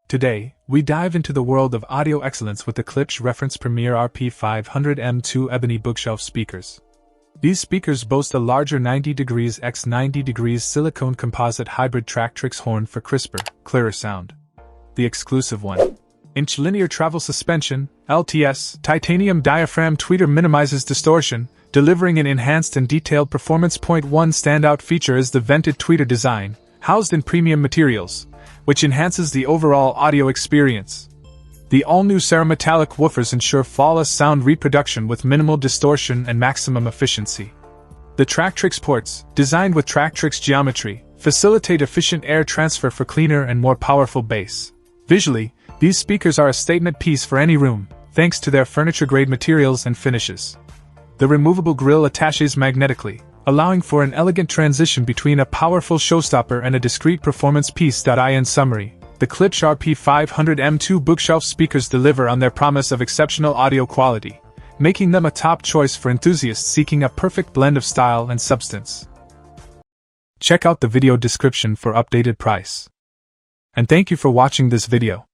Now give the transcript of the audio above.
Today, we dive into the world of audio excellence with the Klipsch Reference Premier RP-500M 2 Ebony bookshelf speakers. These speakers boast a larger 90° x 90° silicone composite hybrid Tractrix horn for crisper, clearer sound. The exclusive 1-inch linear travel suspension, LTS, titanium diaphragm tweeter minimizes distortion, delivering an enhanced and detailed performance. One standout feature is the vented tweeter design, housed in premium materials, which enhances the overall audio experience. The all-new cerometallic woofers ensure flawless sound reproduction with minimal distortion and maximum efficiency. The Tractrix ports, designed with Tractrix geometry, facilitate efficient air transfer for cleaner and more powerful bass. Visually, these speakers are a statement piece for any room, thanks to their furniture-grade materials and finishes. The removable grille attaches magnetically, allowing for an elegant transition between a powerful showstopper and a discreet performance piece. In summary, the Klipsch RP-500M 2 bookshelf speakers deliver on their promise of exceptional audio quality, making them a top choice for enthusiasts seeking a perfect blend of style and substance. Check out the video description for updated price. And thank you for watching this video.